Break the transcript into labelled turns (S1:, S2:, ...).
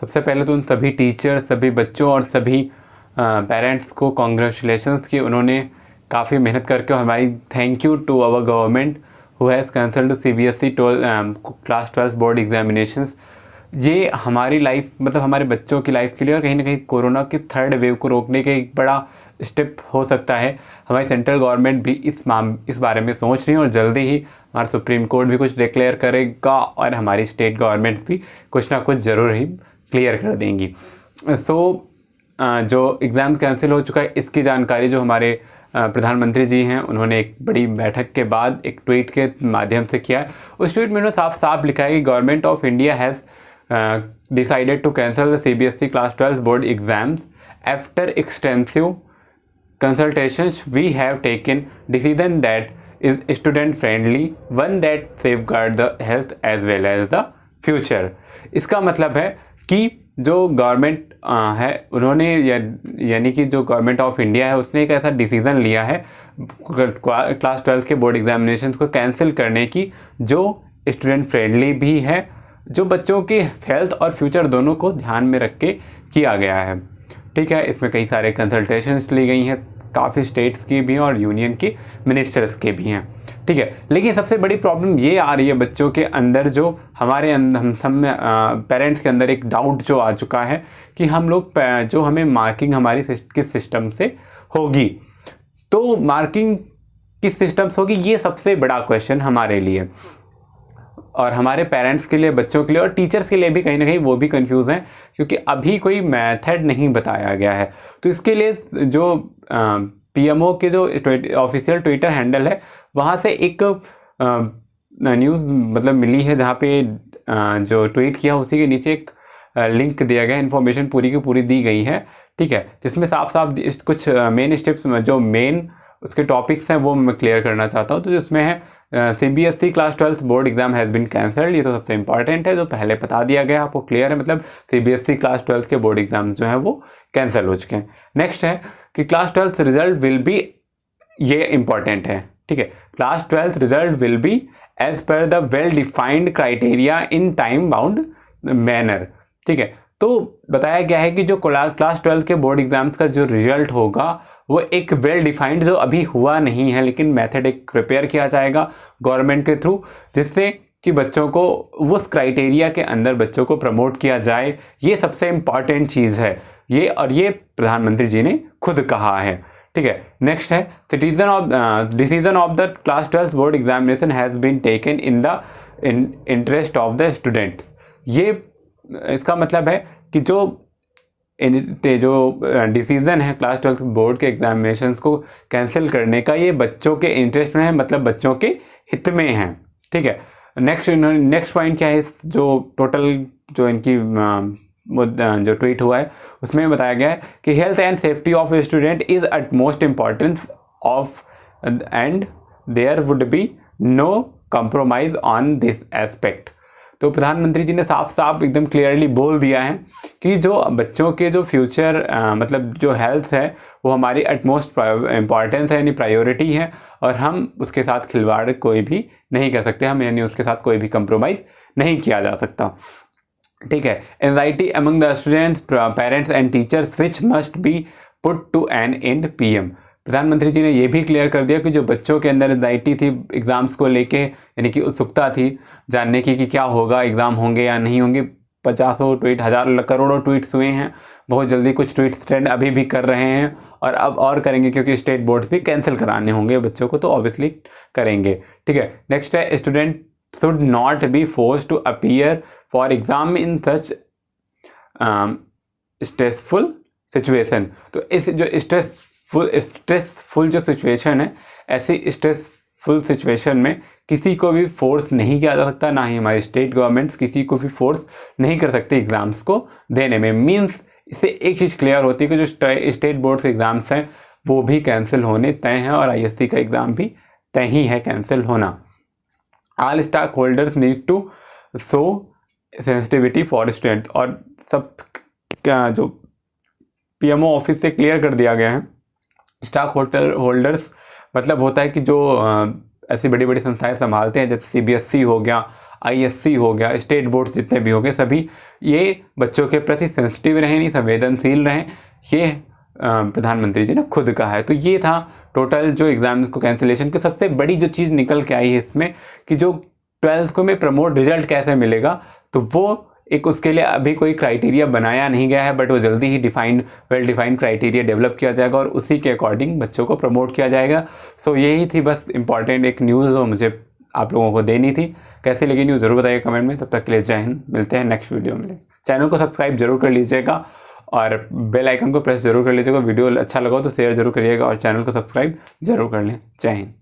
S1: सबसे पहले तो उन सभी टीचर, सभी बच्चों और सभी पेरेंट्स को कॉन्ग्रेचुलेशंस कि उन्होंने काफ़ी मेहनत करके, हमारी thank you to our government who has cancelled CBSE class 12 board examinations. ये हमारी लाइफ, मतलब हमारे बच्चों की लाइफ के लिए और कहीं ना कहीं कोरोना की थर्ड वेव को रोकने के एक बड़ा स्टेप हो सकता है। हमारी सेंट्रल गवर्नमेंट भी इस बारे में सोच रही है और जल्दी ही हमारा सुप्रीम कोर्ट भी कुछ डिक्लेयर करेगा और हमारी स्टेट गवर्नमेंट भी कुछ ना कुछ ज़रूर ही क्लियर कर देंगी। जो एग्ज़ाम कैंसिल हो चुका है इसकी जानकारी जो हमारे प्रधानमंत्री जी हैं उन्होंने एक बड़ी बैठक के बाद एक ट्वीट के माध्यम से किया है। उस ट्वीट में उन्होंने साफ साफ लिखा है कि government of India has decided to cancel the CBSE class 12 board exams after extensive consultations. We have taken decision that is student friendly, one that safeguard the health as well as the future। इसका मतलब है कि जो government है उन्होंने यानी कि जो गवर्नमेंट ऑफ इंडिया है उसने एक ऐसा डिसीज़न लिया है क्लास 12 के बोर्ड एग्जामिनेशंस को कैंसिल करने की जो स्टूडेंट फ्रेंडली भी है, जो बच्चों के हेल्थ और फ्यूचर दोनों को ध्यान में रख के किया गया है। ठीक है, इसमें कई सारे कंसल्टेशंस ली गई हैं, काफ़ी स्टेट्स की भी हैं और यूनियन के मिनिस्टर्स के भी हैं। ठीक है, लेकिन सबसे बड़ी प्रॉब्लम ये आ रही है बच्चों के अंदर, जो हमारे हम सब पेरेंट्स के अंदर एक डाउट जो आ चुका है कि हम लोग जो हमें मार्किंग हमारी किस सिस्टम से होगी, तो मार्किंग किस सिस्टम से होगी ये सबसे बड़ा क्वेश्चन हमारे लिए और हमारे पेरेंट्स के लिए, बच्चों के लिए और टीचर्स के लिए भी कहीं ना कहीं वो भी कंफ्यूज हैं क्योंकि अभी कोई मेथड नहीं बताया गया है। तो इसके लिए जो PMO के जो ऑफिशियल ट्विटर हैंडल है वहाँ से एक न्यूज़ मतलब मिली है जहाँ पे जो ट्वीट किया उसी के नीचे एक लिंक दिया गया, इन्फॉर्मेशन पूरी की पूरी दी गई है। ठीक है, जिसमें साफ साफ कुछ मेन स्टेप्स जो मेन उसके टॉपिक्स हैं वो मैं क्लियर करना चाहता हूँ। तो जिसमें है CBSE class 12 board exam has been cancelled, ये तो सबसे इंपॉर्टेंट है, जो पहले बता दिया गया आपको क्लियर है, मतलब CBSE क्लास 12 के बोर्ड एग्जाम जो हैं वो कैंसिल हो चुके हैं। नेक्स्ट है कि क्लास 12 रिजल्ट विल बी, ये इंपॉर्टेंट है। ठीक है, class 12 result will be as per the well defined criteria in time bound manner. ठीक है, तो बताया गया है कि जो क्लास 12 के बोर्ड एग्जाम्स का जो रिजल्ट होगा वो एक वेल डिफाइंड, जो अभी हुआ नहीं है लेकिन मेथड एक प्रिपेयर किया जाएगा गवर्नमेंट के थ्रू, जिससे कि बच्चों को उस क्राइटेरिया के अंदर बच्चों को प्रमोट किया जाए। ये सबसे इम्पॉर्टेंट चीज़ है ये, और ये प्रधानमंत्री जी ने खुद कहा है। ठीक है, नेक्स्ट है decision of the class 12 board examination has been taken in the interest of the student. ये इसका मतलब है कि जो डिसीज़न है क्लास 12 बोर्ड के एग्जामिनेशंस को कैंसिल करने का, ये बच्चों के इंटरेस्ट में है, मतलब बच्चों के हित में है। ठीक है, नेक्स्ट पॉइंट क्या है, जो टोटल जो इनकी जो ट्वीट हुआ है उसमें बताया गया है कि health and safety of student is at most importance of and there would be no compromise on this aspect. तो प्रधानमंत्री जी ने साफ साफ एकदम क्लियरली बोल दिया है कि जो बच्चों के जो फ्यूचर मतलब जो हेल्थ है वो हमारी एटमोस्ट इम्पॉर्टेंस है, यानी प्रायोरिटी है, और हम उसके साथ खिलवाड़ कोई भी नहीं कर सकते, हम यानी उसके साथ कोई भी कंप्रोमाइज़ नहीं किया जा सकता। ठीक है, anxiety among the students, parents and teachers which must be put to an end PM। प्रधानमंत्री जी ने यह भी क्लियर कर दिया कि जो बच्चों के अंदर एंजाइटी थी एग्ज़ाम्स को लेके, यानी कि उत्सुकता थी जानने की कि क्या होगा, एग्ज़ाम होंगे या नहीं होंगे, 50 ट्वीट, हज़ार करोड़ों ट्वीट्स हुए हैं, बहुत जल्दी कुछ ट्वीट्स ट्रेंड अभी भी कर रहे हैं और अब और करेंगे क्योंकि स्टेट बोर्ड्स भी कैंसिल कराने होंगे बच्चों को, तो ऑब्वियसली करेंगे। ठीक है, नेक्स्ट है student should not be force to appear for exam in such stressful situation. तो इस जो स्ट्रेसफुल जो सिचुएशन है, ऐसी स्ट्रेसफुल सिचुएशन में किसी को भी फोर्स नहीं किया जा सकता, ना ही हमारी स्टेट गवर्नमेंट्स किसी को भी फोर्स नहीं कर सकती एग्ज़ाम्स को देने में। मीन्स इससे एक चीज़ क्लियर होती है कि जो स्टेट बोर्ड के एग्ज़ाम्स हैं वो भी कैंसिल होने तय हैं और ISC का एग्ज़ाम भी तय ही है कैंसिल होना। All stock holders need to show sensitivity for students, और सब जो PMO ऑफिस से क्लियर कर दिया गया है, स्टॉक होल्डर्स मतलब होता है कि जो ऐसी बड़ी बड़ी संस्थाएं संभालते हैं, जैसे CBSE हो गया, ISC हो गया, स्टेट बोर्ड्स जितने भी हो गए, सभी ये बच्चों के प्रति सेंसिटिव रहें, नहीं संवेदनशील रहें, ये प्रधानमंत्री जी ने खुद कहा है। तो ये था टोटल जो एग्ज़ाम्स को कैंसिलेशन की सबसे बड़ी जो चीज़ निकल के आई है इसमें, कि जो 12th को में प्रमोट रिजल्ट कैसे मिलेगा, तो वो एक उसके लिए अभी कोई क्राइटेरिया बनाया नहीं गया है, बट वो जल्दी ही वेल डिफाइंड क्राइटेरिया डेवलप किया जाएगा और उसी के अकॉर्डिंग बच्चों को प्रमोट किया जाएगा। सो यही थी बस इंपॉर्टेंट एक न्यूज़ जो मुझे आप लोगों को देनी थी। कैसी लगी न्यूज़ ज़रूर बताइए कमेंट में। तब तक के लिए जय हिंद, मिलते हैं नेक्स्ट वीडियो में। चैनल को सब्सक्राइब जरूर कर लीजिएगा और बेल आइकन को प्रेस जरूर कर लीजिएगा। वीडियो अच्छा लगा तो शेयर जरूर करिएगा और चैनल को सब्सक्राइब जरूर कर लें। जय हिंद।